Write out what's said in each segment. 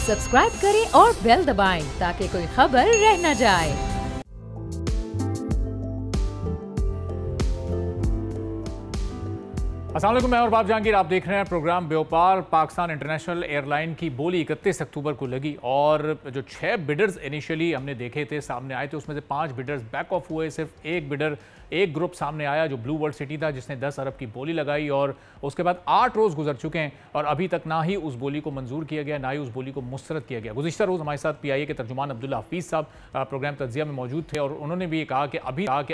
Subscribe करें और bell दबाएं ताकि कोई खबर रह न जाए। अस्सलाम वालेकुम, मैं और बाब जहांगीर, आप देख रहे हैं प्रोग्राम व्यापार। पाकिस्तान इंटरनेशनल एयरलाइन की बोली 31 अक्टूबर को लगी और जो 6 बिडर्स इनिशियली हमने देखे थे, सामने आए थे, उसमें से 5 बिडर्स बैक ऑफ हुए। सिर्फ एक बिडर, एक ग्रुप सामने आया जो ब्लू वर्ल्ड सिटी था, जिसने 10 अरब की बोली लगाई और उसके बाद 8 रोज़ गुजर चुके हैं और अभी तक ना ही उस बोली को मंजूर किया गया, ना ही उस बोली को मुस्तरद किया गया। गुज़िश्ता रोज़ हमारे साथ PIA के तर्जुमान अब्दुल्ला हफीज़ साहब प्रोग्राम तज्जिया में मौजूद थे और उन्होंने भी ये कहा कि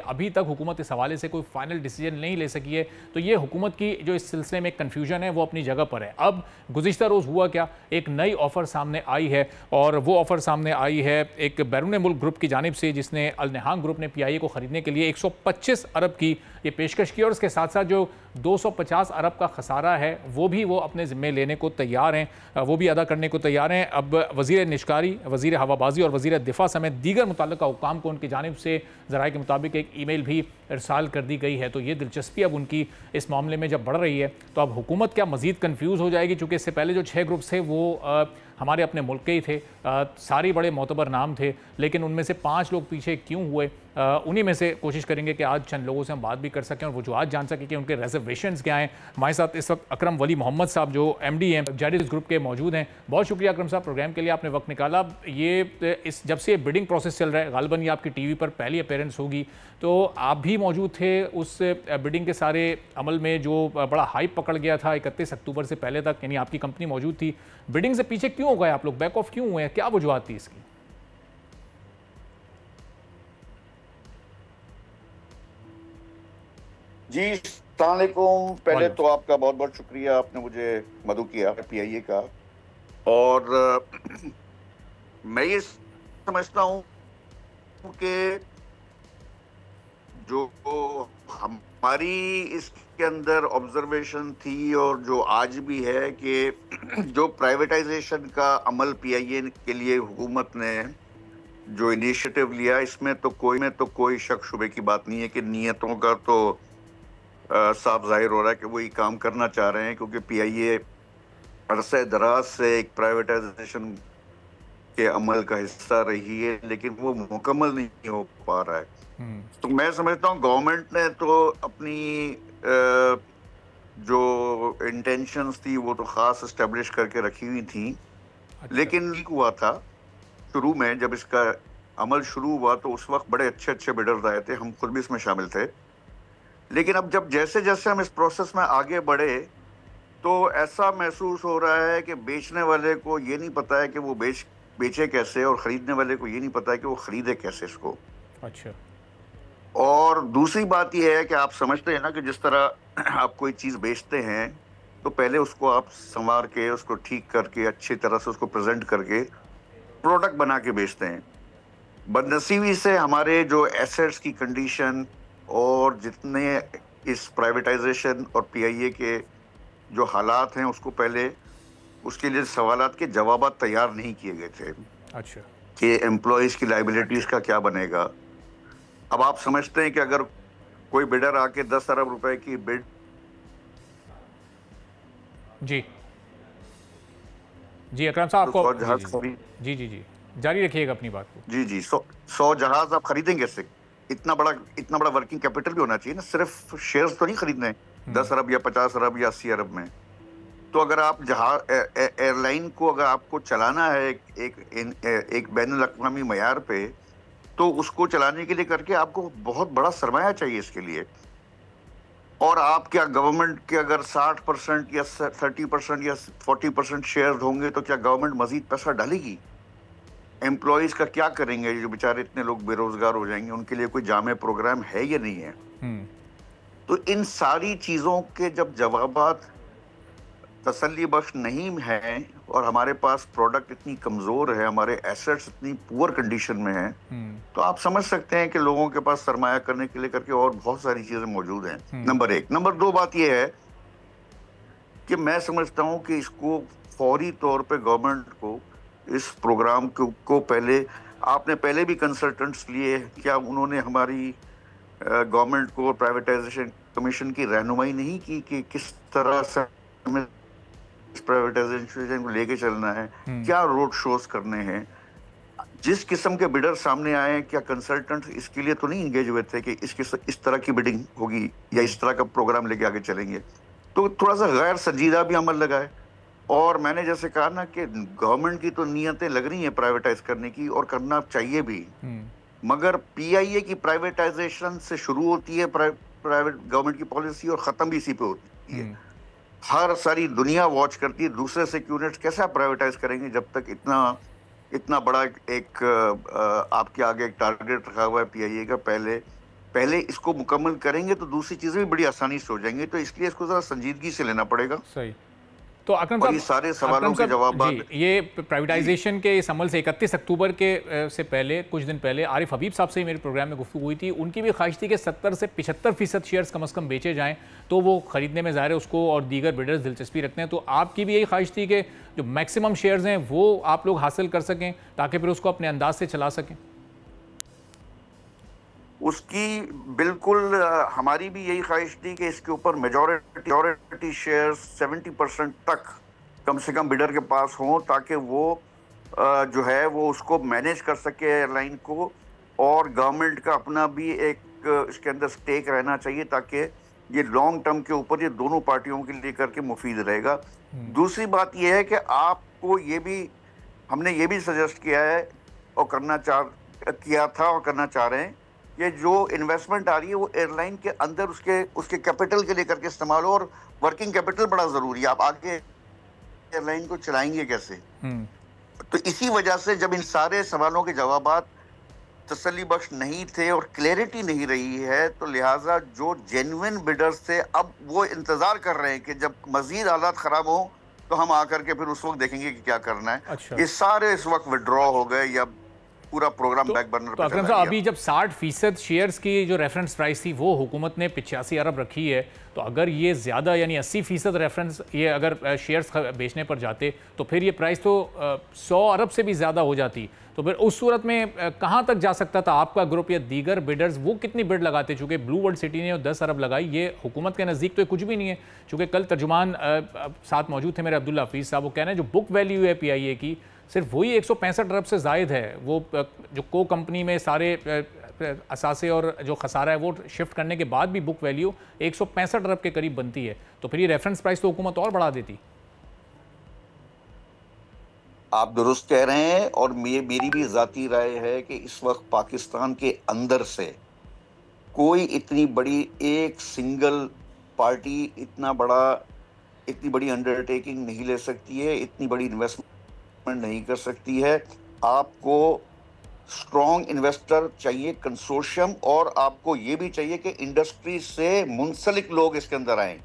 अभी तक हुकूमत इस हवाले से कोई फाइनल डिसीजन नहीं ले सकी है। तो ये हुकूमत की जो इस सिलसिले में कन्फ्यूजन है वो अपनी जगह पर है। अब गुज़िश्ता रोज़ हुआ क्या, एक नई ऑफ़र सामने आई है और वो ऑफ़र सामने आई है एक बैरून मुल्क ग्रुप की जानिब से, जिसने अल नहान ग्रुप ने PIA को ख़रीदने के लिए 125 अरब की ये पेशकश की और उसके साथ साथ जो 250 अरब का खसारा है वो भी वो अपने ज़िम्मे लेने को तैयार हैं, वो भी अदा करने को तैयार हैं। अब वज़ीर निशकारी, वज़ीर हवाबाजी और वज़ीर दिफा समेत दीगर मुतल्लिका हुक्काम को उनकी जानिब से ज़राए के मुताबिक एक ईमेल भी इरसाल कर दी गई है। तो ये दिलचस्पी अब उनकी इस मामले में जब बढ़ रही है तो अब हुकूमत क्या मज़ीद कन्फ्यूज़ हो जाएगी, चूँकि इससे पहले जो 6 ग्रुप्स थे वो हमारे अपने मुल्क के ही थे, सारे बड़े मोतबर नाम थे, लेकिन उनमें से 5 लोग पीछे क्यों हुए, उन्हीं में से कोशिश करेंगे कि आज चंद लोगों से हम बात भी कर सकें और वो जो आज जान सकें कि उनके रिजर्वेशंस क्या हैं। हमारे साथ इस वक्त अकरम वली मोहम्मद साहब जो MD हैं जायडिस ग्रुप के मौजूद हैं। बहुत शुक्रिया अकरम साहब, प्रोग्राम के लिए आपने वक्त निकाला। ये इस जब से बिडिंग प्रोसेस चल रहा है, गालिबन ये आपकी TV पर पहली अपीयरेंस होगी, तो आप भी मौजूद थे उस बिडिंग के सारे अमल में जो बड़ा हाइप पकड़ गया था 31 अक्टूबर से पहले तक, यानी आपकी कंपनी मौजूद थी। बिडिंग से पीछे क्यों हो गए आप लोग, बैक ऑफ क्यों हुए हैं, क्या वजूहत थी इसकी? जी अस्सलाम वालेकुम। पहले तो आपका बहुत बहुत शुक्रिया, आपने मुझे मदऊ किया PIA का। और मैं ये समझता हूँ कि जो हमारी इसके अंदर ऑब्जर्वेशन थी और जो आज भी है कि जो प्राइवेटाइजेशन का अमल PIA के लिए हुकूमत ने जो इनिशिएटिव लिया, इसमें तो कोई शक शुबे की बात नहीं है कि नीयतों का तो साफ जाहिर हो रहा है कि वो ये काम करना चाह रहे हैं, क्योंकि PIA अरसे दराज से एक प्राइवेटाइजेशन के अमल का हिस्सा रही है, लेकिन वो मुकम्मल नहीं हो पा रहा है। तो मैं समझता हूँ गवर्नमेंट ने तो अपनी जो इंटेंशंस थी वो तो खास एस्टेब्लिश करके रखी हुई थी। अच्छा। लेकिन लीक हुआ था शुरू में, जब इसका अमल शुरू हुआ तो उस वक्त बड़े अच्छे अच्छे बिडर्स आए थे, हम खुद भी इसमें शामिल थे। लेकिन अब जब जैसे जैसे हम इस प्रोसेस में आगे बढ़े तो ऐसा महसूस हो रहा है कि बेचने वाले को ये नहीं पता है कि वो बेचे कैसे, और ख़रीदने वाले को ये नहीं पता है कि वो ख़रीदे कैसे इसको। अच्छा। और दूसरी बात यह है कि आप समझते हैं ना कि जिस तरह आप कोई चीज़ बेचते हैं तो पहले उसको आप संवार के, उसको ठीक करके, अच्छी तरह से उसको प्रेजेंट करके प्रोडक्ट बना के बेचते हैं। बदनसीबी से हमारे जो एसेट्स की कंडीशन और जितने इस प्राइवेटाइजेशन और PIA के जो हालात हैं उसको पहले उसके लिए सवालात के जवाबात तैयार नहीं किए गए थे। अच्छा। कि एम्प्लॉयज़ की लाइबिलिटीज़ का क्या बनेगा। अब आप समझते हैं कि अगर कोई बिडर आके 10 अरब रुपए की बिड जी अकरम साहब आपको जी जारी रखिएगा अपनी बात को। जी 100 जहाज आप खरीदेंगे कैसे? इतना बड़ा वर्किंग कैपिटल भी होना चाहिए ना, सिर्फ शेयर्स तो नहीं खरीदने 10 अरब या 50 अरब या 80 अरब में। तो अगर आप एयरलाइन को अगर आपको चलाना है एक बैनुल अक़वामी मयार पे, तो उसको चलाने के लिए करके आपको बहुत बड़ा सरमाया चाहिए इसके लिए। और आप क्या गवर्नमेंट के अगर 60% या 30% या 40% शेयर होंगे तो क्या गवर्नमेंट मजीद पैसा डालेगी? एम्प्लॉयज़ का क्या करेंगे? जो बेचारे इतने लोग बेरोजगार हो जाएंगे, उनके लिए कोई जामे प्रोग्राम है या नहीं है? तो इन सारी चीज़ों के जब जवाबात तसल्ली बख्श नहीं है और हमारे पास प्रोडक्ट इतनी कमज़ोर है, हमारे एसेट्स इतनी पुअर कंडीशन में हैं, तो आप समझ सकते हैं कि लोगों के पास सरमाया करने के लिए करके और बहुत सारी चीज़ें मौजूद हैं। नंबर 1। नंबर 2 बात यह है कि मैं समझता हूं कि इसको फौरी तौर पे गवर्नमेंट को इस प्रोग्राम को आपने पहले भी कंसल्टेंट्स लिए, क्या उन्होंने हमारी गवर्नमेंट को प्राइवेटाइजेशन कमीशन की रहनुमाई नहीं की कि किस तरह से प्राइवेटाइजेशन को लेके चलना है, क्या रोड शोज करने हैं, जिस किस्म के बिडर सामने आए, क्या कंसल्टेंट इसके लिए तो नहीं इंगेज हुए थे कि इस तरह की बिडिंग होगी या इस तरह का प्रोग्राम लेके आगे चलेंगे। तो थोड़ा सा गैर संजीदा भी अमल लगाए। और मैंने जैसे कहा ना कि गवर्नमेंट की तो नीयतें लग रही हैं प्राइवेटाइज करने की, और करना चाहिए भी, मगर पीआईए की प्राइवेटाइजेशन से शुरू होती है प्राइवेट गवर्नमेंट की पॉलिसी और खत्म भी इसी पे होती है। हर सारी दुनिया वॉच करती है दूसरे सिक्योरिटीज कैसे आप प्राइवेटाइज करेंगे जब तक इतना बड़ा एक आपके आगे एक टारगेट रखा हुआ है पीआईए का। पहले इसको मुकम्मल करेंगे तो दूसरी चीजें भी बड़ी आसानी से हो जाएंगी, तो इसलिए इसको जरा संजीदगी से लेना पड़ेगा। सही। तो अकरम साहब, सारे सवालों के जवाब ये प्राइवेटाइजेशन के इस अमल से 31 अक्टूबर के से पहले कुछ दिन पहले आरिफ हबीब साहब से ही मेरे प्रोग्राम में गुफ्तगू हुई थी। उनकी भी ख्वाहिश थी कि 70 से 75% शेयर्स कम से कम बेचे जाएं, तो वो खरीदने में ज़ाहिर है उसको और दीगर बिडर्स दिलचस्पी रखते हैं। तो आपकी भी यही ख्वाहिश थी कि जो मैक्सिमम शेयर्स हैं वो आप लोग हासिल कर सकें ताकि फिर उसको अपने अंदाज से चला सकें। उसकी बिल्कुल हमारी भी यही ख्वाहिश थी कि इसके ऊपर मेजॉरिटी शेयर्स 70% तक कम से कम बिडर के पास हों, ताकि वो जो है वो उसको मैनेज कर सके एयरलाइन को, और गवर्नमेंट का अपना भी एक इसके अंदर स्टेक रहना चाहिए, ताकि ये लॉन्ग टर्म के ऊपर ये दोनों पार्टियों के लिए करके मुफीद रहेगा। दूसरी बात ये है कि आपको ये भी हमने ये भी सजेस्ट किया है और किया था और करना चाह रहे हैं कि जो इन्वेस्टमेंट आ रही है वो एयरलाइन के अंदर उसके कैपिटल के लिए करके इस्तेमाल हो, और वर्किंग कैपिटल बड़ा ज़रूरी है। आप आगे एयरलाइन को चलाएंगे कैसे? तो इसी वजह से जब इन सारे सवालों के जवाबात तसल्ली बख्श नहीं थे और क्लैरिटी नहीं रही है, तो लिहाजा जो जेन्युइन बिडर्स थे अब वो इंतजार कर रहे हैं कि जब मजीद हालात खराब हो तो हम आकर के फिर उस वक्त देखेंगे कि क्या करना है। अच्छा। ये सारे इस वक्त विड्रॉ हो गए या पूरा प्रोग्राम बैक बर्नर तो अकरम साहब, अभी जब 60% शेयर्स की जो रेफरेंस प्राइस थी वो हुकूमत ने 85 अरब रखी है, तो अगर ये ज़्यादा यानी 80% रेफरेंस ये अगर शेयर्स बेचने पर जाते तो फिर ये प्राइस तो 100 अरब से भी ज़्यादा हो जाती। तो फिर उस सूरत में कहाँ तक जा सकता था आपका ग्रुप या दीगर बिडर्स? वो कितनी बिड लगाते? चूँकि ब्लू वर्ल्ड सिटी ने 10 अरब लगाई, ये हुकूमत के नज़दीक तो कुछ भी नहीं है। चूँकि कल तर्जुमान साथ मौजूद थे मेरे अब्दुल्ला हफीज़ साहब, वो कह रहे हैं जो बुक वैल्यू है पीआईए की सिर्फ वही 165 अरब से ज़ायद है। वो जो को कंपनी में सारे असासे और जो खसारा है वो शिफ्ट करने के बाद भी बुक वैल्यू 165 अरब के करीब बनती है। तो फिर ये रेफरेंस प्राइस तो हुकूमत और बढ़ा देती। आप दुरुस्त कह रहे हैं, और मेरी भी ज़ाती राय है कि इस वक्त पाकिस्तान के अंदर से कोई इतनी बड़ी एक सिंगल पार्टी इतनी बड़ी अंडरटेकिंग नहीं ले सकती है, इतनी बड़ी इन्वेस्टमेंट नहीं कर सकती है। आपको स्ट्रॉन्ग इन्वेस्टर चाहिए, कंसोर्शियम, और आपको ये भी चाहिए कि इंडस्ट्री से मुंसलिक लोग इसके अंदर आए।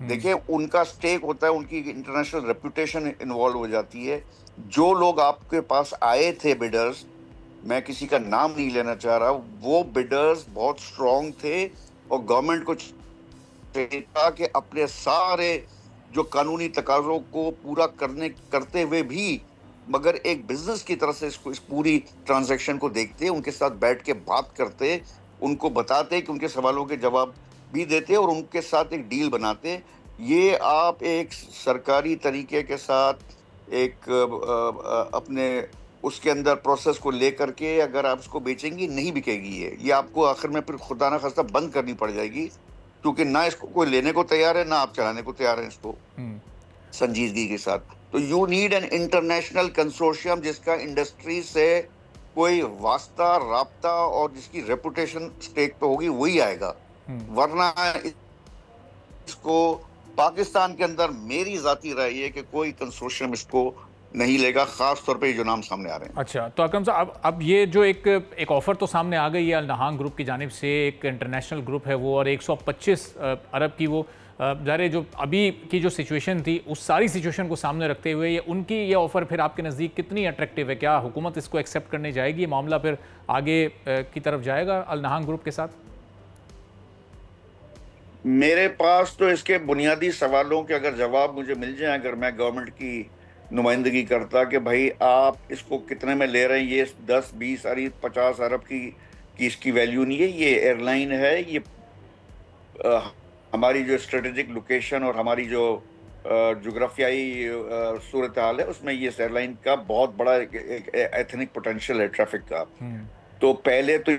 देखिए, उनका स्टेक होता है, उनकी इंटरनेशनल रेपुटेशन इन्वॉल्व हो जाती है। जो लोग आपके पास आए थे बिडर्स, मैं किसी का नाम नहीं लेना चाह रहा, वो बिडर्स बहुत स्ट्रॉन्ग थे, और गवर्नमेंट को चाहिए था कि अपने सारे जो कानूनी तकाज़ों को पूरा करते हुए भी, मगर एक बिजनेस की तरह से इस पूरी ट्रांजैक्शन को देखते, उनके साथ बैठ के बात करते, उनको बताते कि उनके सवालों के जवाब भी देते और उनके साथ एक डील बनाते। ये आप एक सरकारी तरीके के साथ एक अपने उसके अंदर प्रोसेस को लेकर के अगर आप इसको बेचेंगी, नहीं बिकेगी। ये आपको आखिर में फिर खुदा ना खास्ता बंद करनी पड़ जाएगी, क्योंकि ना इसको कोई लेने को तैयार है, ना आप चलाने को तैयार हैं इसको संजीदगी के साथ। तो you need an international consortium जिसका इंडस्ट्री से कोई वास्ता राब्ता और जिसकी रेपुटेशन स्टेक पे होगी, वही आएगा। वरना इसको पाकिस्तान के अंदर मेरी जाती राय है कि कोई कंसोर्शियम इसको नहीं लेगा, खास तौर पे जो नाम सामने आ रहे हैं। अच्छा, तो अकरम साहब, अब ये जो एक ऑफर तो सामने आ गई है अल नहान ग्रुप की जानिब से, एक इंटरनेशनल ग्रुप है वो, और 125 अरब की वो ज़ाहिर जो अभी की जो सिचुएशन थी उस सारी सिचुएशन को सामने रखते हुए ये उनकी ये ऑफ़र फिर आपके नज़दीक कितनी अट्रैक्टिव है? क्या हुकूमत इसको एक्सेप्ट करने जाएगी? ये मामला फिर आगे की तरफ जाएगा अल नहान ग्रुप के साथ? मेरे पास तो इसके बुनियादी सवालों के अगर जवाब मुझे मिल जाए, अगर मैं गवर्नमेंट की नुमाइंदगी करता कि भाई आप इसको कितने में ले रहे हैं, ये 10, 20 अरब 50 अरब की इसकी वैल्यू नहीं है, ये एयरलाइन है, ये हमारी जो स्ट्रेटेजिक लोकेशन और हमारी जो जोग्राफियाई सूरत हाल है, उसमें ये एयरलाइन का बहुत बड़ा एक एथनिक पोटेंशियल है ट्रैफिक का। तो पहले तो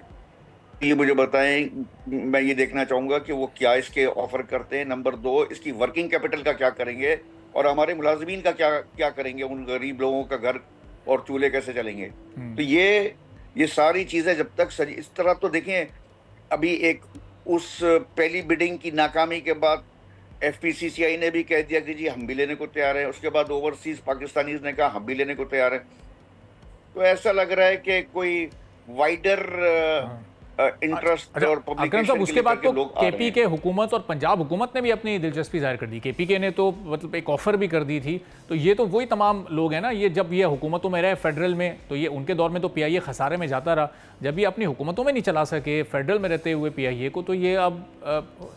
ये मुझे बताएं, मैं ये देखना चाहूंगा कि वो क्या इसके ऑफर करते हैं। नंबर 2, इसकी वर्किंग कैपिटल का क्या करेंगे और हमारे मुलाजमीन का क्या करेंगे, उन गरीब लोगों का घर और चूल्हे कैसे चलेंगे। तो ये सारी चीजें जब तक इस तरह, तो देखें अभी एक उस पहली बिडिंग की नाकामी के बाद FPCCI ने भी कह दिया कि जी हम भी लेने को तैयार हैं। उसके बाद ओवरसीज पाकिस्तानीज ने कहा हम भी लेने को तैयार हैं। तो ऐसा लग रहा है कि कोई वाइडर इंटरेस्ट और पब्लिकेशन साहब, उसके बाद तो KP के हुकूमत और पंजाब हुकूमत ने भी अपनी दिलचस्पी जाहिर कर दी। KPK ने तो मतलब एक ऑफर भी कर दी थी। तो ये तो वही तमाम लोग हैं ना, ये जब ये हुकूमतों में रहे फेडरल में, तो ये उनके दौर में तो PIA खसारे में जाता रहा। जब ये अपनी हुकूमतों में नहीं चला सके फेडरल में रहते हुए PIA को, तो ये अब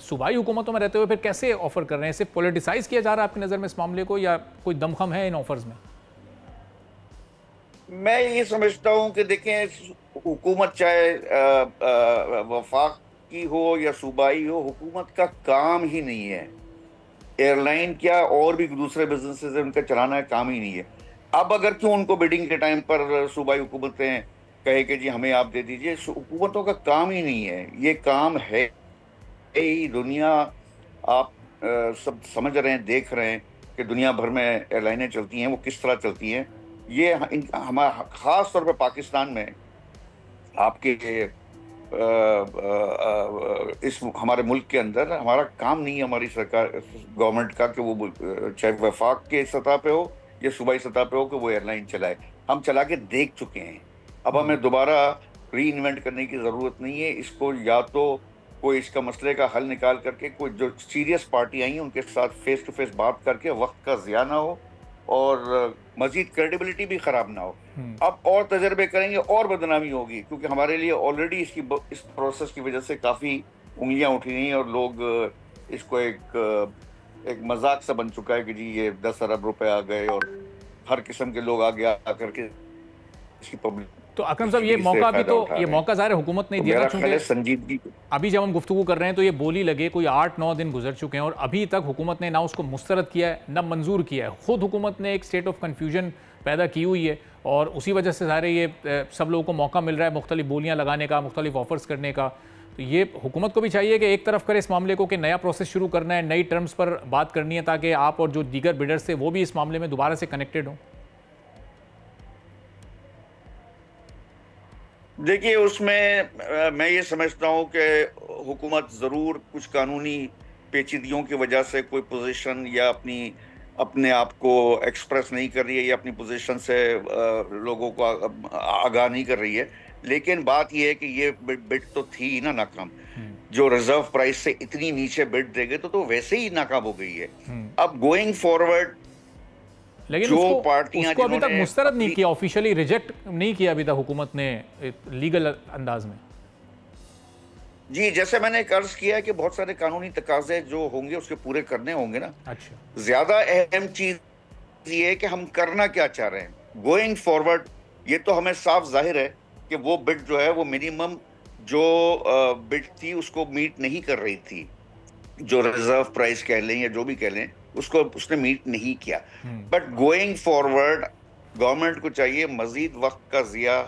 सूबाई हुकूमतों में रहते हुए फिर कैसे ऑफर कर रहे हैं? सिर्फ पॉलिटिसाइज किया जा रहा है आपकी नज़र में इस मामले को, या कोई दमखम है इन ऑफर्स में? मैं ये समझता हूं कि देखें, हुकूमत चाहे वफाक की हो या सूबाई हो, हुकूमत का काम ही नहीं है एयरलाइन क्या और भी दूसरे बिजनेसेस है उनका चलाना है, काम ही नहीं है। अब अगर क्यों उनको बिडिंग के टाइम पर सूबाई हुकूमतें कहे कि जी हमें आप दे दीजिए, हुकूमतों का काम ही नहीं है। ये काम है ही दुनिया, आप सब समझ रहे हैं, देख रहे हैं कि दुनिया भर में एयरलाइनें चलती हैं, वो किस तरह चलती हैं। ये हमारा खास तौर पे पाकिस्तान में आपके इस हमारे मुल्क के अंदर हमारा काम नहीं है, हमारी सरकार गवर्नमेंट का, कि वो चाहे वफाक के सतह पे हो या सूबाई सतह पे हो कि वो एयरलाइन चलाए। हम चला के देख चुके हैं, अब हमें दोबारा री इन्वेंट करने की ज़रूरत नहीं है। इसको या तो कोई इसका मसले का हल निकाल करके, कोई जो सीरियस पार्टी आई है उनके साथ फेस टू फेस बात करके, वक्त का ज़िया ना हो और मजीद क्रेडिबिलिटी भी ख़राब ना हो। अब और तजर्बे करेंगे और बदनामी होगी, क्योंकि हमारे लिए ऑलरेडी इस प्रोसेस की वजह से काफ़ी उंगलियां उठी गई और लोग इसको एक मजाक सा बन चुका है कि जी ये 10 अरब रुपए आ गए और हर किस्म के लोग आगे आकर के इसकी पब्लिक। तो अकरम साहब, ये मौका भी तो ये मौका ज़ाहिर हुकूमत नहीं दिया, चूंकि संजीदगी अभी जब हम गुफ्तगू कर रहे हैं तो ये बोली लगे कोई 8-9 दिन गुजर चुके हैं और अभी तक हुकूमत ने ना उसको मुस्तरद किया है ना मंजूर किया है। खुद हुकूमत ने एक स्टेट ऑफ कन्फ्यूजन पैदा की हुई है और उसी वजह से सारे ये सब लोगों को मौका मिल रहा है मुख्तलिफ बोलियाँ लगाने का, मुख्तलिफ ऑफर्स करने का। तो ये हुकूमत को भी चाहिए कि एक तरफ करे इस मामले को कि नया प्रोसेस शुरू करना है, नई टर्म्स पर बात करनी है, ताकि आप और जो दीगर बिडर्स थे वो भी इस मामले में दोबारा से कनेक्टेड हों। देखिए, उसमें मैं ये समझता हूँ कि हुकूमत ज़रूर कुछ कानूनी पेचीदगियों की वजह से कोई पोजीशन या अपने आप को एक्सप्रेस नहीं कर रही है या अपनी पोजीशन से लोगों को आगाह नहीं कर रही है। लेकिन बात यह है कि ये बिड तो थी ही ना नाकाम। जो रिजर्व प्राइस से इतनी नीचे बिड देंगे तो वैसे ही नाकाम हो गई है। अब गोइंग फॉरवर्ड, लेकिन उसको अभी तक मुस्तरद नहीं किया, ऑफिशियली रिजेक्ट नहीं किया अभी तक हुकूमत ने लीगल अंदाज में। जी, जैसे मैंने अर्ज किया है कि बहुत सारे कानूनी तकाजे जो होंगे उसके पूरे करने होंगे ना। अच्छा, ज्यादा अहम चीज ये है कि हम करना क्या चाह रहे हैं गोइंग फॉरवर्ड। ये तो हमें साफ जाहिर है कि वो बिड जो है वो मिनिमम जो बिड थी उसको मीट नहीं कर रही थी, जो रिजर्व प्राइस कह लें या जो भी कह लें, उसको उसने मीट नहीं किया। बट गोइंग फॉरवर्ड गवर्नमेंट को चाहिए मजीद वक्त का ज़िया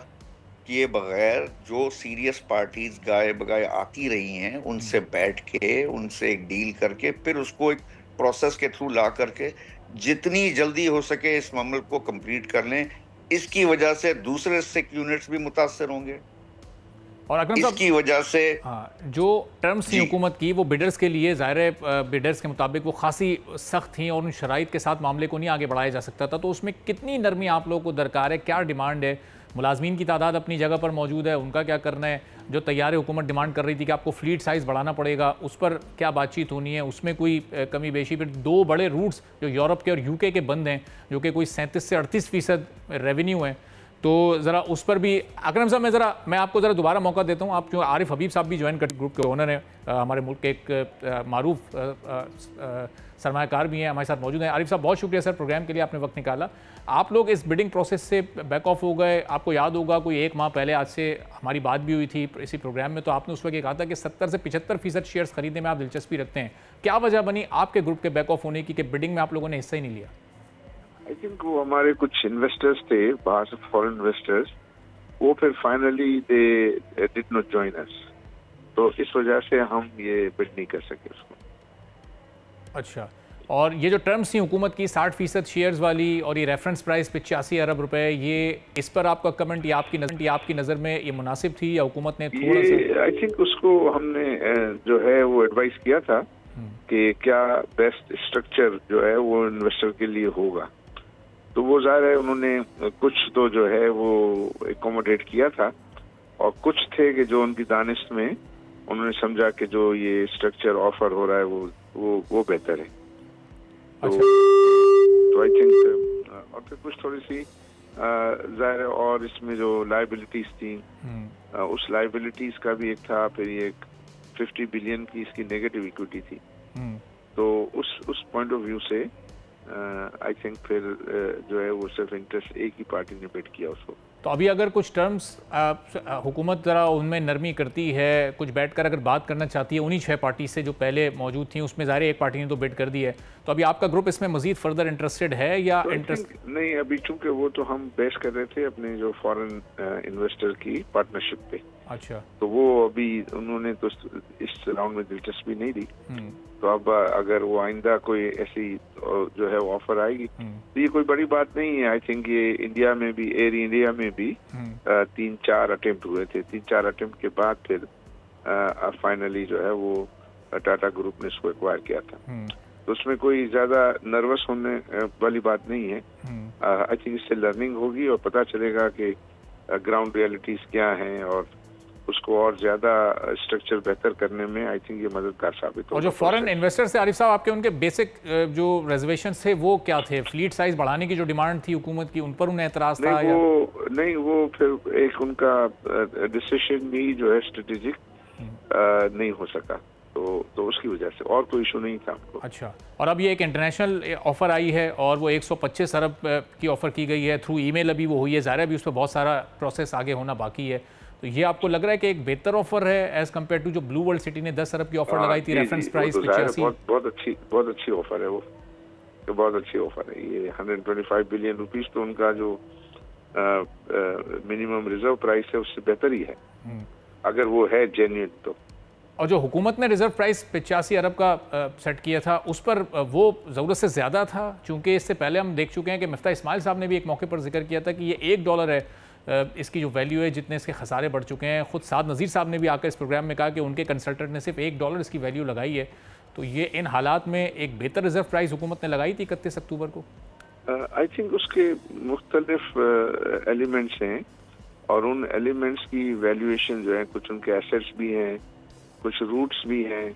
किए बगैर जो सीरियस पार्टीज गाए बगाए आती रही हैं उनसे बैठ के, उनसे एक डील करके, फिर उसको एक प्रोसेस के थ्रू ला करके जितनी जल्दी हो सके इस मामले को कंप्लीट कर लें। इसकी वजह से दूसरे सिक यूनिट्स भी मुतासर होंगे और अकरम साहब इसकी वजह से जो टर्म्स थी हुकूमत की वो बिडर्स के लिए ज़ाहिर है बिडर्स के मुताबिक वो खासी सख्त थी और उन शराइत के साथ मामले को नहीं आगे बढ़ाया जा सकता था। तो उसमें कितनी नरमी आप लोगों को दरकार है, क्या डिमांड है? मुलाजमीन की तादाद अपनी जगह पर मौजूद है, उनका क्या करना है? जो तैयार हुकूमत डिमांड कर रही थी कि आपको फ्लीट साइज़ बढ़ाना पड़ेगा, उस पर क्या बातचीत होनी है? उसमें कोई कमी बेशी? फिर 2 बड़े रूट्स जो यूरोप के और UK के बंद हैं, जो कि कोई 37 से 38% रेवेन्यू है, तो ज़रा उस पर भी अकरम साहब मैं आपको ज़रा दोबारा मौका देता हूँ। आप जो आरिफ हबीब साहब भी ज्वाइन कर ग्रुप के ओनर हैं, हमारे मुल्क के एक मारूफ सरमायाकार भी हैं, हमारे साथ मौजूद हैं। आरिफ साहब बहुत शुक्रिया सर, प्रोग्राम के लिए आपने वक्त निकाला। आप लोग इस बिडिंग प्रोसेस से बैक ऑफ हो गए, आपको याद होगा कोई 1 माह पहले आज से हमारी बात भी हुई थी इसी प्रोग्राम में, तो आपने उस वक्त ये कहा था कि 70 से 75% शेयर्स खरीदने में आप दिलचस्पी रखते हैं। क्या वजह बनी आपके ग्रुप के बैक ऑफ होने की कि बिडिंग में आप लोगों ने हिस्सा ही नहीं लिया? आई थिंक वो हमारे कुछ इन्वेस्टर्स थे बाहर से, फॉरेन इन्वेस्टर्स, वो फिर finally they did not join us, तो इस वजह से हम ये बिड नहीं कर सके उसको। अच्छा, और ये जो टर्म्स थी हुकूमत की 60% शेयर्स वाली और ये रेफरेंस प्राइस 85 अरब रुपए, ये इस पर आपका कमेंट या आपकी नज़र में ये मुनासिब थी या हुकूमत ने थोड़ा सा? आई थिंक उसको हमने जो है वो एडवाइस किया था कि क्या बेस्ट स्ट्रक्चर जो है वो इन्वेस्टर के लिए होगा, तो वो ज़ाहिर है उन्होंने कुछ तो जो है वो एकोमोडेट किया था और कुछ थे कि जो उनकी दानिश में उन्होंने समझा कि जो ये स्ट्रक्चर ऑफर हो रहा है वो बेहतर है। तो आई थिंक और फिर कुछ थोड़ी सी ज़ाहिर है, और इसमें जो लाइबिलिटीज थी उस लाइबिलिटीज का भी एक था, फिर ये 50 बिलियन की इसकी नेगेटिव इक्विटी थी, तो उस पॉइंट ऑफ व्यू से आई थिंक फिर जो है वो सिर्फ इंटरेस्ट एक ही पार्टी ने बिड किया उसको। तो अभी अगर कुछ टर्म्स हुकूमत ज़रा उनमें नरमी करती है, कुछ बैठकर अगर बात करना चाहती है उन्हीं 6 पार्टी से जो पहले मौजूद थी, उसमें ज़ाहिर एक पार्टी ने तो बिड कर दी है, तो अभी आपका ग्रुप इसमें मजीद फर्दर इंटरेस्टेड है या तो इंटरेस्ट नहीं? अभी चूंकि वो तो हम बेस कर रहे थे अपने जो फॉरेन इन्वेस्टर की पार्टनरशिप पे। अच्छा, तो वो अभी उन्होंने तो इस राउंड में दिलचस्पी नहीं दी, तो अब अगर वो आइंदा कोई ऐसी जो है ऑफर आएगी तो ये कोई बड़ी बात नहीं है। आई थिंक ये इंडिया में भी, एयर इंडिया में भी 3-4 अटेम्प्ट हुए थे, 3-4 अटेम्प्ट के बाद फिर फाइनली जो है वो टाटा ग्रुप ने इसको एक्वायर किया था, तो उसमें कोई ज्यादा नर्वस होने वाली बात नहीं है। आई थिंक इससे लर्निंग होगी और पता चलेगा कि ग्राउंड रियलिटीज क्या हैं और उसको और ज्यादा स्ट्रक्चर बेहतर करने में आई थिंक ये मददगार साबित होगा। और जो फॉरेन इन्वेस्टर से आरिफ साहब आपके उनके बेसिक जो रिजर्वेशन थे वो क्या थे? फ्लीट साइज बढ़ाने की जो डिमांड थी हुकूमत की, उन पर उन्हें एतराज था? वो फिर एक उनका डिसीजन भी जो है स्ट्रेटेजिक नहीं हो सका, तो उसकी वजह से, और कोई इशू नहीं था उनको। अच्छा, और अब ये एक इंटरनेशनल ऑफर आई है और वो 125 अरब की ऑफर की गई है, थ्रू ईमेल अभी वो हुई है, ज़ाहिर है अभी उस पर बहुत सारा प्रोसेस आगे होना बाकी है, तो ये आपको लग रहा है कि एक बेहतर ऑफर है एज कम्पेयर टू जो ब्लू वर्ल्ड सिटी ने 10 अरब की ऑफर लगाई थी, रेफरेंस प्राइस 85? बहुत अच्छी ऑफर है वो, तो बहुत अच्छी ऑफर है ये। 125 बिलियन रुपीस तो उनका जो मिनिमम रिजर्व प्राइस है उससे बेहतर ही है, अगर वो है जेन्युइन तो। और जो हुकूमत ने रिजर्व प्राइस 85 अरब का सेट किया था उस पर वो ज़रूरत से ज़्यादा था, चूँकि इससे पहले हम देख चुके हैं कि मिफ्ता इस्माइल साहब ने भी एक मौके पर जिक्र किया था कि ये $1 है इसकी जो वैल्यू है, जितने इसके खसारे बढ़ चुके हैं। ख़ुद साद नज़ीर साहब ने भी आकर इस प्रोग्राम में कहा कि उनके कंसल्टेंट ने सिर्फ $1 इसकी वैल्यू लगाई है, तो ये इन हालात में एक बेहतर रिजर्व प्राइस हुकूमत ने लगाई थी 31 अक्टूबर को। आई थिंक उसके मुख्तलिफ एलिमेंट्स हैं और उन एलिमेंट्स की वैल्यूएशन जो है, कुछ उनके एसेट्स भी हैं, कुछ रूट्स भी हैं,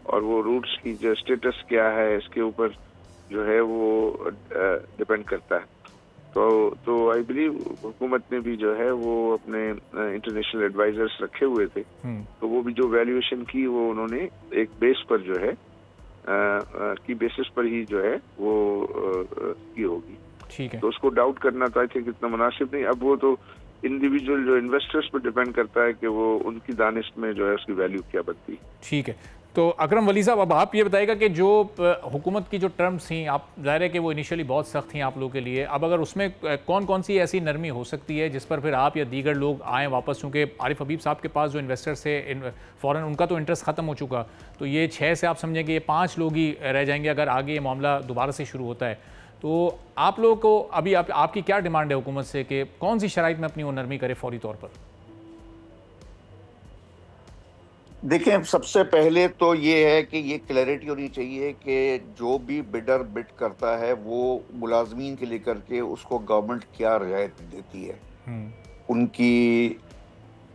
और वो रूट्स की जो स्टेटस क्या है इसके ऊपर जो है वो डिपेंड करता है। तो आई बिलीव हुकूमत ने भी जो है वो अपने इंटरनेशनल एडवाइजर्स रखे हुए थे, तो वो भी जो वैल्यूएशन की वो उन्होंने एक बेस पर जो है की बेसिस पर ही जो है वो की होगी। ठीक है, तो उसको डाउट करना तो आई थिंक इतना मुनासिब नहीं। अब वो तो इंडिविजुअल जो इन्वेस्टर्स पर डिपेंड करता है कि वो उनकी दानिश में जो है उसकी वैल्यू क्या बनती है। ठीक है, तो अकरम वली साहब अब आप ये बताइएगा कि जो हुकूमत की जो टर्म्स थी, आप ज़ाहिर है कि वो इनिशियली बहुत सख्त थी आप लोगों के लिए, अब अगर उसमें कौन कौन सी ऐसी नरमी हो सकती है जिस पर फिर आप या दीगर लोग आएँ वापस? चूँकि आरिफ हबीब साहब के पास जो इन्वेस्टर्स थे फ़ौरन उनका तो इंटरेस्ट ख़त्म हो चुका, तो ये 6 से आप समझें कि ये 5 लोग ही रह जाएंगे अगर आगे ये मामला दोबारा से शुरू होता है। तो आप लोगों को अभी आपकी क्या डिमांड है हुकूमत से कि कौन सी शराइत में अपनी वो नरमी करे फौरी तौर पर? देखें, सबसे पहले तो ये है कि ये क्लैरिटी होनी चाहिए कि जो भी बिडर बिड करता है वो मुलाजमीन के लेकर के उसको गवर्नमेंट क्या रियायत देती है उनकी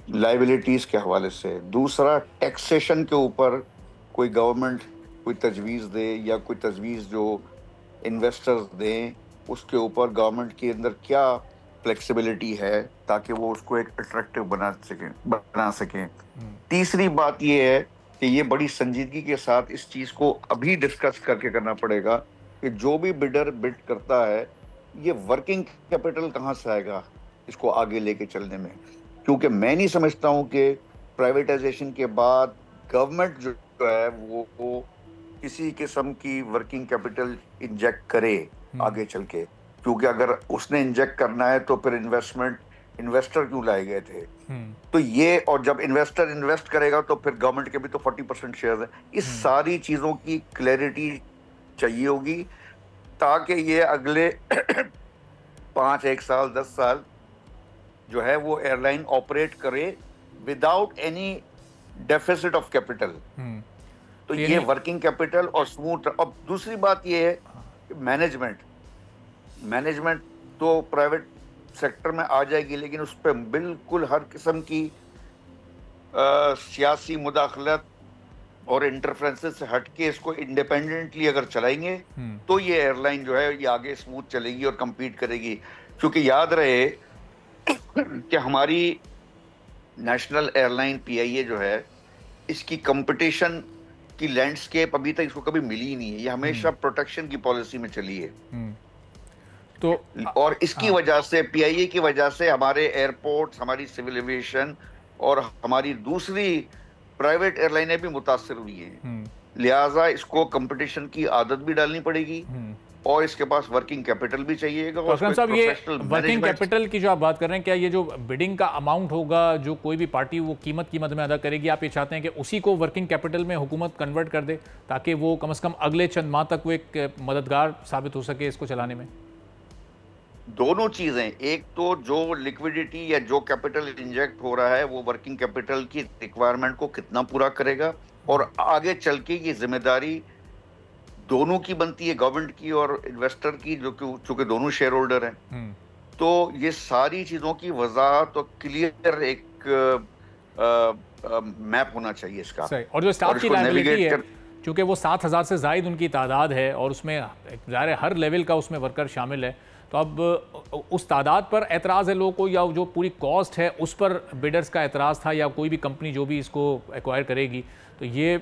लाइबिलिटीज़ के हवाले से। दूसरा, टैक्सेशन के ऊपर कोई गवर्नमेंट कोई तजवीज़ दे या कोई तजवीज़ जो इन्वेस्टर्स दें, उसके ऊपर गवर्नमेंट के अंदर क्या फ्लेक्सिबिलिटी है ताकि वो उसको एक अट्रैक्टिव बना सकें। तीसरी बात ये है कि ये बड़ी संजीदगी के साथ इस चीज को अभी डिस्कस करके करना पड़ेगा कि जो भी बिडर बिड करता है ये वर्किंग कैपिटल कहाँ से आएगा इसको आगे लेके चलने में, क्योंकि मैं नहीं समझता हूँ कि प्राइवेटाइजेशन के बाद गवर्नमेंट जो है वो किसी किस्म की वर्किंग कैपिटल इंजेक्ट करे आगे चल के, क्योंकि अगर उसने इंजेक्ट करना है तो फिर इन्वेस्टर क्यों लाए गए थे। तो ये, और जब इन्वेस्टर इन्वेस्ट करेगा तो फिर गवर्नमेंट के भी तो 40% शेयर है। इस सारी चीजों की क्लैरिटी चाहिए होगी ताकि ये अगले 5 1 साल 10 साल जो है वो एयरलाइन ऑपरेट करे without any deficit of capital. तो ये वर्किंग कैपिटल और स्मूथ। अब दूसरी बात ये है मैनेजमेंट तो प्राइवेट सेक्टर में आ जाएगी, लेकिन उस पर बिल्कुल हर किस्म की सियासी मुदाखलत और इंटरफ्रेंसेस से हटके इसको इंडिपेंडेंटली अगर चलाएंगे तो ये एयरलाइन जो है ये आगे स्मूथ चलेगी और compete करेगी। क्योंकि याद रहे कि हमारी नेशनल एयरलाइन PIA जो है इसकी कंपटीशन की लैंडस्केप अभी तक इसको कभी मिली ही नहीं है। ये हमेशा प्रोटेक्शन की पॉलिसी में चली है। तो और इसकी वजह से PIA की वजह से हमारे एयरपोर्ट्स, हमारी सिविल एविएशन और हमारी दूसरी प्राइवेट एयरलाइनें भी मुतासिर हुई हैं। लिहाजा इसको कंपटीशन की आदत भी डालनी पड़ेगी और इसके पास वर्किंग कैपिटल भी चाहिएगा। तो साहब, ये वर्किंग कैपिटल की जो आप बात कर रहे हैं, क्या ये जो बिडिंग का अमाउंट होगा जो कोई भी पार्टी वो कीमत में अदा करेगी, आप ये चाहते हैं कि उसी को वर्किंग कैपिटल में हुकूमत कन्वर्ट कर दे ताकि वो कम से कम अगले चंद माह तक वो एक मददगार साबित हो सके इसको चलाने में? दोनों चीजें, एक तो जो लिक्विडिटी या जो कैपिटल इंजेक्ट हो रहा है वो वर्किंग कैपिटल की रिक्वायरमेंट को कितना पूरा करेगा, और आगे चल के ये जिम्मेदारी दोनों की बनती है, गवर्नमेंट की और इन्वेस्टर की, जो कि चूंकि दोनों शेयर होल्डर हैं। तो ये सारी चीजों की वजाहत और क्लियर एक मैप होना चाहिए इसका। सही। और जो स्टाफ की लायबिलिटी है, क्योंकि वो 7,000 से जायद उनकी तादाद है और उसमें ज़ाहिर है हर लेवल का उसमें वर्कर शामिल है, तो अब उस तादाद पर एतराज़ है लोगों को या जो पूरी कॉस्ट है उस पर बिडर्स का एतराज़ था, या कोई भी कंपनी जो भी इसको एक्वायर करेगी, तो ये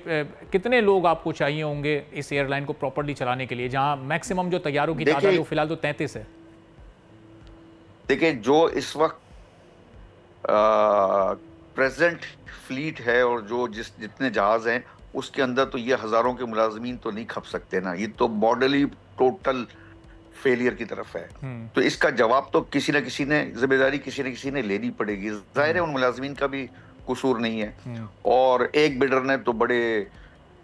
कितने लोग आपको चाहिए होंगे इस एयरलाइन को प्रॉपर्ली चलाने के लिए, जहां मैक्सिमम जो तैयारों की तादाद है वो फिलहाल तो 33 है। देखिए, जो इस वक्त प्रेजेंट फ्लीट है और जो जितने जहाज हैं उसके अंदर तो ये हजारों के मुलाजमीन तो नहीं खप सकते ना, ये तो मॉडल ही टोटल फेलियर की तरफ है। तो इसका जवाब तो किसी न किसी ने, जिम्मेदारी किसी न किसी ने लेनी पड़ेगी। जाहिर है उन मुलाजमीन का भी कसूर नहीं है, और एक बिडर ने तो बड़े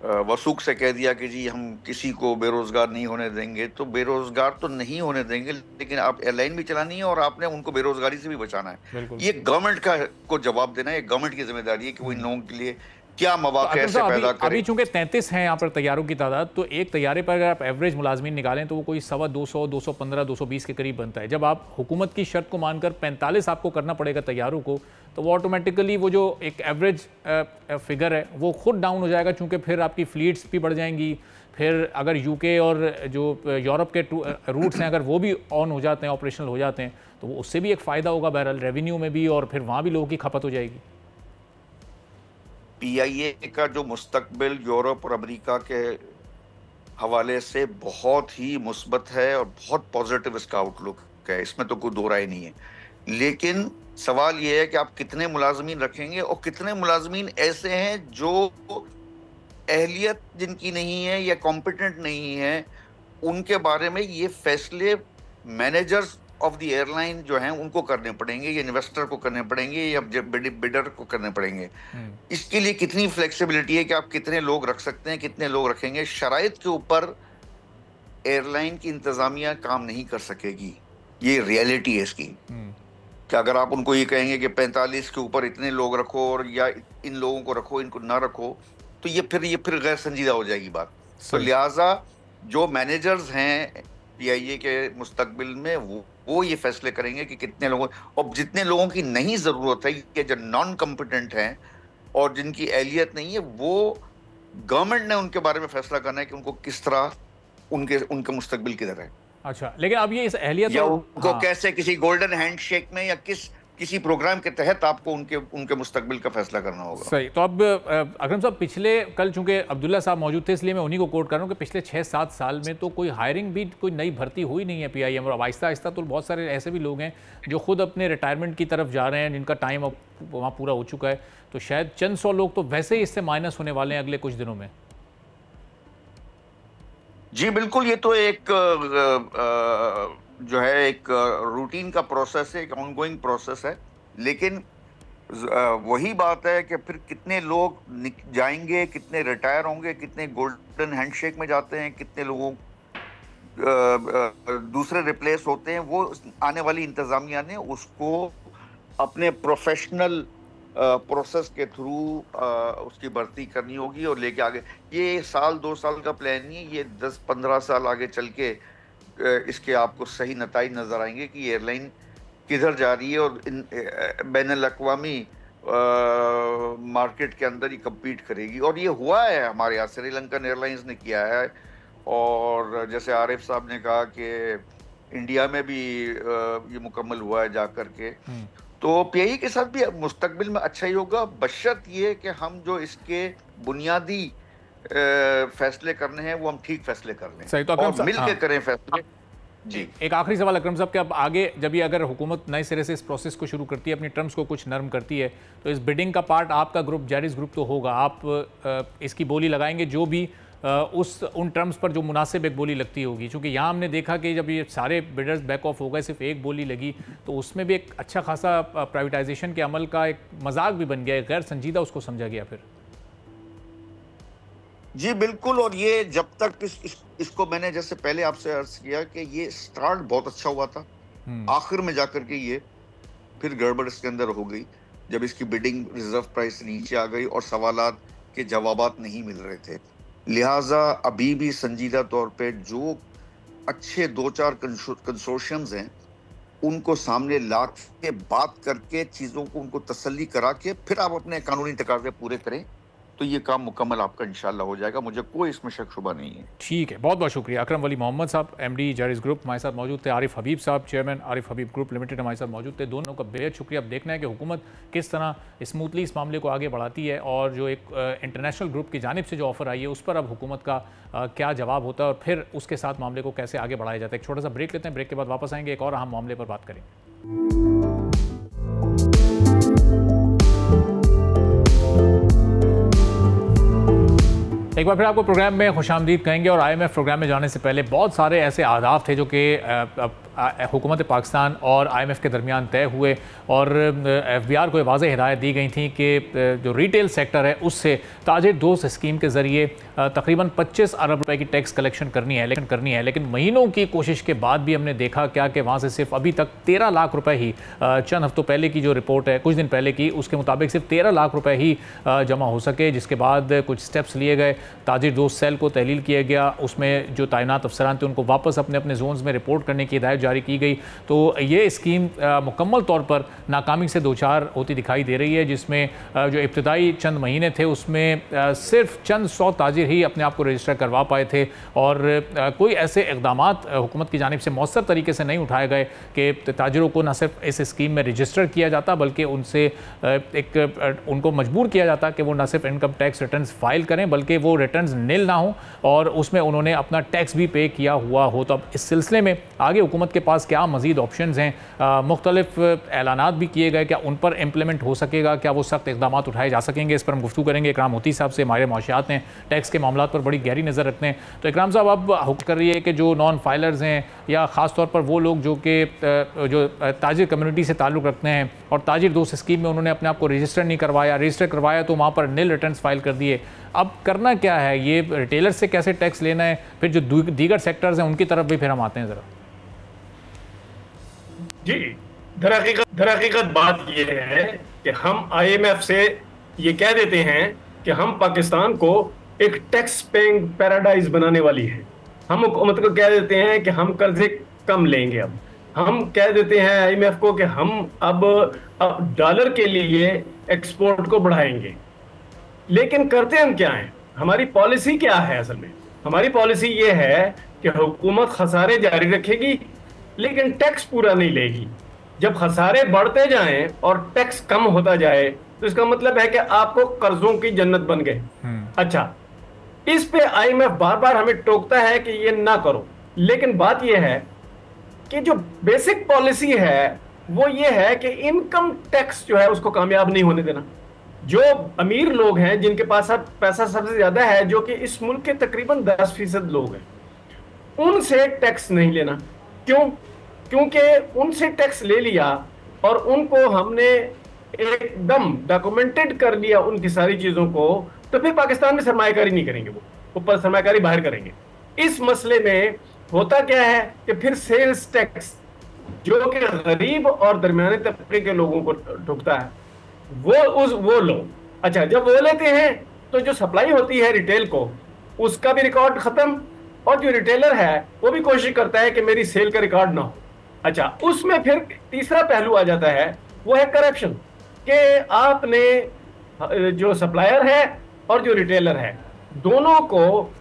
वसूख से कह दिया कि जी हम किसी को बेरोजगार नहीं होने देंगे। तो बेरोजगार तो नहीं होने देंगे, लेकिन आप एयरलाइन भी चलानी है और आपने उनको बेरोजगारी से भी बचाना है। ये गवर्नमेंट को जवाब देना है, ये गवर्नमेंट की जिम्मेदारी है कि वो इन लोगों के लिए क्या मौके ऐसे पैदा करें। अभी चूंकि 33 हैं यहाँ पर तैयारों की तादाद, तो एक तैयारे पर अगर आप एवरेज मुलाजमीन निकालें तो वो कोई 200, 215, 220 के करीब बनता है। जब आप हुकूमत की शर्त को मानकर 45 आपको करना पड़ेगा तैयारों को, तो वो ऑटोमेटिकली वो जो एक एवरेज फिगर है वो खुद डाउन हो जाएगा, चूँकि फिर आपकी फ्लीट्स भी बढ़ जाएंगी। फिर अगर UK और जो यूरोप के रूट्स हैं अगर वो भी ऑन हो जाते हैं, ऑपरेशनल हो जाते हैं, तो वो उससे भी एक फ़ायदा होगा बहरहाल रेवेन्यू में भी, और फिर वहाँ भी लोगों की खपत हो जाएगी। PIA का जो मुस्तकबिल यूरोप और अमेरिका के हवाले से बहुत ही मुस्बत है और बहुत पॉजिटिव इसका आउटलुक है, इसमें तो कोई दो राय नहीं है। लेकिन सवाल यह है कि आप कितने मुलाजमीन रखेंगे और कितने मुलाजमीन ऐसे हैं जो अहलियत जिनकी नहीं है या कॉम्पिटेंट नहीं है। उनके बारे में ये फैसले मैनेजर्स ऑफ द एयरलाइन जो हैं उनको करने पड़ेंगे, या इन्वेस्टर को करने पड़ेंगे, या बिडर को करने पड़ेंगे। इसके लिए कितनी फ्लेक्सिबिलिटी है कि आप कितने लोग रख सकते हैं, कितने लोग रखेंगे, शराइत के ऊपर एयरलाइन की इंतजामिया काम नहीं कर सकेगी। ये रियलिटी है इसकी, कि अगर आप उनको ये कहेंगे कि 45 के ऊपर इतने लोग रखो और या इन लोगों को रखो, इनको ना रखो, तो ये फिर गैर संजीदा हो जाएगी बात। तो लिहाजा जो मैनेजर्स हैं PIA के मुस्तकबिल में वो ये फैसले करेंगे कि कितने लोगों, और जितने लोगों की नहीं जरूरत है, ये जो नॉन कॉम्पिटेंट हैं और जिनकी अहलियत नहीं है, वो गवर्नमेंट ने उनके बारे में फैसला करना है कि उनको किस तरह उनके मुस्तकबिल किधर है। अच्छा, लेकिन अब ये इस अहलियत या उनको कैसे किसी गोल्डन हैंडशेक में या किसी प्रोग्राम के तहत आपको उनके मुस्तकबिल का फैसला करना होगा। सही। तो अब अकरम साहब, पिछले कल चूंकि अब्दुल्ला साहब मौजूद थे इसलिए मैं उन्हीं को कोट कर रहा हूँ कि पिछले 6-7 साल में तो कोई हायरिंग भी, कोई नई भर्ती हुई नहीं है PIM, और आहिस्ता आहिस्ता तो बहुत सारे ऐसे भी लोग हैं जो खुद अपने रिटायरमेंट की तरफ जा रहे हैं, जिनका टाइम अब वहाँ पूरा हो चुका है। तो शायद चंद 100 लोग तो वैसे ही इससे माइनस होने वाले हैं अगले कुछ दिनों में। जी बिल्कुल, ये तो एक जो है एक रूटीन का प्रोसेस है, एक ऑनगोइंग प्रोसेस है। लेकिन वही बात है कि फिर कितने लोग जाएंगे, कितने रिटायर होंगे, कितने गोल्डन हैंडशेक में जाते हैं, कितने लोगों दूसरे रिप्लेस होते हैं, वो आने वाली इंतजामिया ने उसको अपने प्रोफेशनल प्रोसेस के थ्रू उसकी भर्ती करनी होगी और लेके आगे। ये 1-2 साल का प्लान नहीं है, ये 10-15 साल आगे चल के इसके आपको सही नताइज नजर आएंगे कि एयरलाइन किधर जा रही है और बैनुल अक़वामी मार्केट के अंदर ही कम्पीट करेगी। और ये हुआ है हमारे यहाँ, श्रीलंकन एयरलाइंस ने किया है, और जैसे आरिफ साहब ने कहा कि इंडिया में भी ये मुकम्मल हुआ है जा कर के। तो PIA के साथ भी मुस्तकबिल में अच्छा ही होगा, बशर्त ये कि हम जो इसके बुनियादी फैसले करने हैं वो हम ठीक फैसले कर लें। सही। तो और मिल के करें फैसले। जी, एक आखिरी सवाल अकरम साहब, कि अब आगे जब ये अगर हुकूमत नए सिरे से इस प्रोसेस को शुरू करती है, अपनी टर्म्स को कुछ नरम करती है, तो इस बिडिंग का पार्ट आपका ग्रुप, जायरीज ग्रुप तो होगा, आप इसकी बोली लगाएंगे जो भी उन टर्म्स पर जो मुनासिब एक बोली लगती होगी। क्योंकि यहाँ हमने देखा कि जब ये सारे बिडर्स बैक ऑफ हो गए, सिर्फ एक बोली लगी, तो उसमें भी एक अच्छा खासा प्राइवेटाइजेशन के अमल का एक मजाक भी बन गया, गैर संजीदा उसको समझा गया फिर। जी बिल्कुल, और ये जब तक इसको मैंने जैसे पहले आपसे अर्ज किया कि ये स्टार्ट बहुत अच्छा हुआ था, आखिर में जाकर के ये फिर गड़बड़ इसके अंदर हो गई जब इसकी बिडिंग रिजर्व प्राइस नीचे आ गई और सवालात के जवाबात नहीं मिल रहे थे। लिहाजा अभी भी संजीदा तौर पे जो अच्छे 2-4 कंसोर्शियम्स हैं उनको सामने ला के बात करके चीज़ों को उनको तसल्ली करा के फिर आप अपने कानूनी तकाज़े पूरे करें तो ये काम मुकम्मल आपका इंशाल्लाह हो जाएगा, मुझे कोई इसमें शक शुबा नहीं है। ठीक है, बहुत बहुत शुक्रिया। अकरम वली मोहम्मद साहब, MD जायरीज ग्रुप हमारे साथ मौजूद थे। आरिफ हबीब साहब, चेयरमैन आरिफ हबीब ग्रुप लिमिटेड हमारे साथ मौजूद थे। दोनों का बेहद शुक्रिया। अब देखना है कि हुकूमत किस तरह स्मूथली इस मामले को आगे बढ़ाती है और जो एक इंटरनेशनल ग्रुप की जानिब से जो ऑफर आई है उस पर अब हुकूमत का क्या जवाब होता है और फिर उसके साथ मामले को कैसे आगे बढ़ाया जाता है। एक छोटा सा ब्रेक लेते हैं, ब्रेक के बाद वापस आएंगे, एक और अहम मामले पर बात करेंगे। एक बार फिर आपको प्रोग्राम में खुशामदीद कहेंगे। और IMF प्रोग्राम में जाने से पहले बहुत सारे ऐसे आहदाफ थे जो कि हुकूमत पाकिस्तान और IMF के दरमियान तय हुए और FBR को वाज़ेह हिदायत दी गई थी कि जो रिटेल सेक्टर है उससे ताजिर दोस्त स्कीम के ज़रिए तकरीबन 25 अरब रुपए की टैक्स कलेक्शन करनी है। लेकिन महीनों की कोशिश के बाद भी हमने देखा क्या कि वहाँ से सिर्फ अभी तक 13 लाख रुपए ही, चंद हफ्तों पहले की जो रिपोर्ट है कुछ दिन पहले की, उसके मुताबिक सिर्फ 13 लाख रुपए ही जमा हो सके। जिसके बाद कुछ स्टेप्स लिए गए, ताजिर दोस्त सेल को तहलील किया गया, उसमें जो तैनात अफसरान थे उनको वापस अपने अपने जोन्स में रिपोर्ट करने की हिदायत जारी की गई। तो ये स्कीम मुकम्मल तौर पर नाकामी से दो चार होती दिखाई दे रही है, जिसमें जो इब्तदाई चंद महीने थे उसमें सिर्फ चंद 100 ताजिर ही अपने आप को रजिस्टर करवा पाए थे और कोई ऐसे इक़दामात हुकूमत की जानिब से मौसर तरीके से नहीं उठाए गए कि ताजिरों को न सिर्फ इस स्कीम में रजिस्टर किया जाता बल्कि उनसे उनको मजबूर किया जाता कि वो न सिर्फ इनकम टैक्स रिटर्न्स फाइल करें बल्कि वो रिटर्न्स नील ना हो और उसमें उन्होंने अपना टैक्स भी पे किया हुआ हो। तो अब इस सिलसिले में आगे हुकूमत के पास क्या मज़ीद ऑप्शंस हैं, मुख्तलिफ ऐलानात भी किए गए, क्या उन पर इम्प्लीमेंट हो सकेगा, क्या वो सख्त इक़दाम उठाए जा सकेंगे, इस पर हम गुफ्तगू करेंगे। इकराम मोती साहब से, माहिर माशियात हैं, टैक्स के मामलों पर बड़ी गहरी नज़र रखते हैं। तो इकराम साहब, अब हुक्म कर रही है कि जो नॉन फाइलर्स हैं या ख़ास तौर पर वो लोग जो कि जो ताजिर कम्युनिटी से ताल्लुक़ रखते हैं और ताजिर दोस्त स्कीम में उन्होंने अपने आप को रजिस्टर नहीं करवाया, रजिस्टर करवाया तो वहाँ पर नील रिटर्न्स फाइल कर दिए, अब करना क्या है, ये रिटेलर से कैसे टैक्स लेना है, फिर जो दीगर सेक्टर्स हैं उनकी तरफ भी फिर हम आते हैं ज़रा। जी, दरहकीकत बात ये है कि हम IMF से ये कह देते हैं कि हम पाकिस्तान को एक टैक्स पेइंग पैराडाइज बनाने वाली है। हम हुकूमत को कह देते हैं कि हम कर्जे कम लेंगे। अब हम कह देते हैं IMF को कि हम अब डॉलर के लिए एक्सपोर्ट को बढ़ाएंगे। लेकिन करते हम क्या हैं, हमारी पॉलिसी क्या है? असल में हमारी पॉलिसी ये है कि हुकूमत खसारे जारी रखेगी लेकिन टैक्स पूरा नहीं लेगी। जब खसारे बढ़ते जाएं और टैक्स कम होता जाए तो इसका मतलब है कि आपको कर्जों की जन्नत बन गए। अच्छा, इस पे IMF बार बार हमें टोकता है कि ये ना करो, लेकिन बात ये है कि जो बेसिक पॉलिसी है वो ये है कि इनकम टैक्स जो है उसको कामयाब नहीं होने देना। जो अमीर लोग हैं जिनके पास पैसा सबसे ज्यादा है, जो कि इस मुल्क के तकरीबन 10% लोग हैं, उनसे टैक्स नहीं लेना। क्यों? क्योंकि उनसे टैक्स ले लिया और उनको हमने एकदम डॉक्यूमेंटेड कर लिया उनकी सारी चीजों को, तो फिर पाकिस्तान में सरमायाकारी नहीं करेंगे, वो ऊपर सरमायाकारी बाहर करेंगे। इस मसले में होता क्या है कि फिर सेल्स टैक्स जो कि गरीब और दरमियाने तबके के लोगों को ठुकता है वो लो। अच्छा, जब वो लेते हैं तो जो सप्लाई होती है रिटेल को, उसका भी रिकॉर्ड खत्म, और जो रिटेलर है वो भी कोशिश करता है कि मेरी सेल का रिकॉर्ड ना हो। अच्छा, उसमें फिर तीसरा पहलू आ जाता है, वो है करप्शन, कि आपने जो सप्लायर है और जो रिटेलर है दोनों को,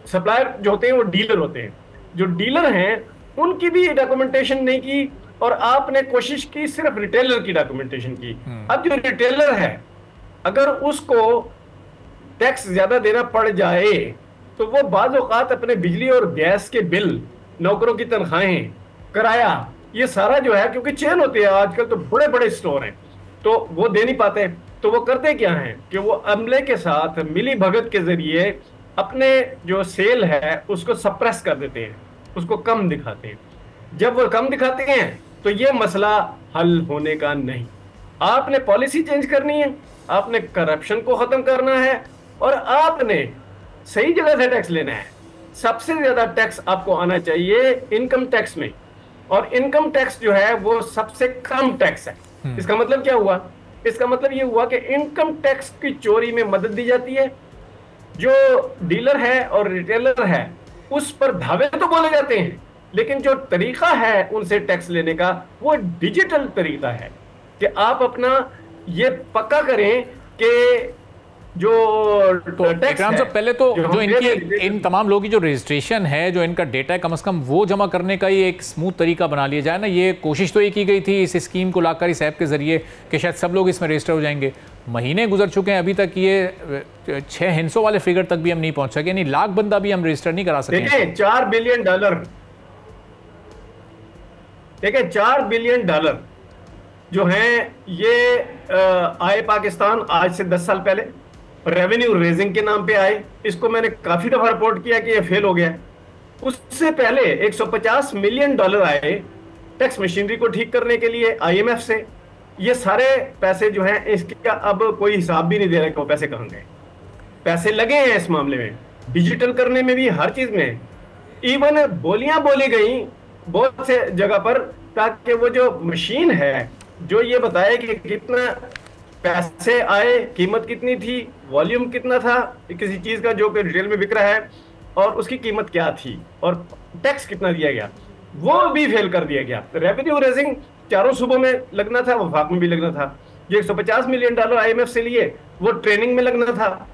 सप्लायर जो होते हैं वो डीलर होते हैं, जो डीलर हैं उनकी भी डॉक्यूमेंटेशन नहीं की और आपने कोशिश की सिर्फ रिटेलर की डॉक्यूमेंटेशन की। अब जो रिटेलर है अगर उसको टैक्स ज्यादा देना पड़ जाए तो वो बाज़ औक़ात अपने बिजली और गैस के बिल, नौकरों की तनख्वाहें, किराया, ये सारा जो है, क्योंकि चेन होती है आजकल तो बड़े बड़े स्टोर हैं, तो वो दे नहीं पाते। तो वो करते क्या हैं कि वो अमले के साथ मिली भगत के जरिए अपने जो सेल है उसको सप्रेस कर देते हैं, उसको कम दिखाते हैं। जब वो कम दिखाते हैं तो ये मसला हल होने का नहीं। आपने पॉलिसी चेंज करनी है, आपने करप्शन को खत्म करना है और आपने सही जगह से टैक्स लेना है। सबसे ज्यादा टैक्स आपको आना चाहिए इनकम टैक्स में, और इनकम टैक्स जो है वो सबसे कम टैक्स है। इसका मतलब क्या हुआ? इसका मतलब ये हुआ कि इनकम टैक्स की चोरी में मदद दी जाती है। जो डीलर है और रिटेलर है उस पर धावे तो बोले जाते हैं, लेकिन जो तरीका है उनसे टैक्स लेने का वो डिजिटल तरीका है कि आप अपना ये पक्का करें कि जो टैक्स है, पहले तो जो इनकी इन तमाम लोगों की जो रजिस्ट्रेशन है, जो इनका डेटा है, कम से कम वो जमा करने का ही एक स्मूथ तरीका बना लिया जाए ना। ये कोशिश तो ये की गई थी इस स्कीम को लाकर इस ऐप के जरिए कि शायद सब लोग इसमें रजिस्टर हो जाएंगे। महीने गुजर चुके हैं, अभी तक ये 6 हिस्सों वाले फिगर तक भी हम नहीं पहुंच सके, यानी लाख बंदा भी हम रजिस्टर नहीं करा सके। देखिए $4 बिलियन जो हैं ये आए पाकिस्तान आज से 10 साल पहले, रेवेन्यू रेजिंग के नाम पे आए। इसको मैंने काफी दफा रिपोर्ट किया कि ये फेल हो गया। उससे पहले $150 मिलियन आए टैक्स मशीनरी को ठीक करने के लिए IMF से। ये सारे पैसे जो हैं इसका अब कोई हिसाब भी नहीं दे रहा कि वो पैसे कहाँ गए। पैसे लगे हैं इस मामले में, डिजिटल करने में भी, हर चीज में। इवन बोलियां बोली गई बहुत से जगह पर ताकि वो जो मशीन है जो ये बताए कि कितना पैसे आए, कीमत कितनी थी, वॉल्यूम कितना था किसी चीज का जो कि रिटेल में बिक रहा है, और उसकी कीमत क्या थी और टैक्स कितना दिया गया, वो भी फेल कर दिया गया। रेवेन्यू रेजिंग चारों सूबों में लगना था, वफाक में भी लगना था। जो $150 मिलियन IMF से लिए वो ट्रेनिंग में लगना था,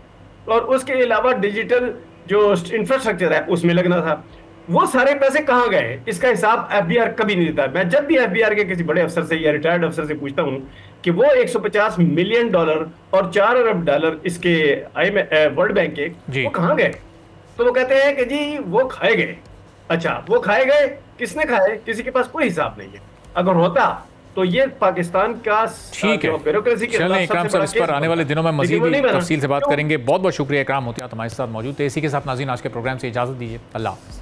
और उसके अलावा डिजिटल जो इंफ्रास्ट्रक्चर है उसमें लगना था। वो सारे पैसे कहाँ गए इसका हिसाब FBR कभी नहीं देता। मैं जब भी FBR के किसी बड़े अफसर से या रिटायर्ड अफसर से पूछता हूँ कि वो $150 मिलियन और $4 अरब इसके वर्ल्ड बैंक के वो कहाँ गए, तो वो कहते हैं कि जी वो खाए गए। अच्छा, वो खाए गए, किसने खाए? किसी के पास कोई हिसाब नहीं है। अगर होता तो ये पाकिस्तान का ठीक है। चलें इकराम सर, इस पर आने वाले दिनों में मजीद तफसील से बात करेंगे। बहुत बहुत शुक्रिया इकराम होती हमारे साथ मौजूद थे। इसी के साथ नाज़रीन आज के प्रोग्राम से इजाज़त दीजिए। अल्लाह हाफ़िज़।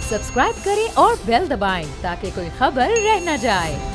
सब्सक्राइब करें और बेल दबाएं ताकि कोई खबर रह न जाए।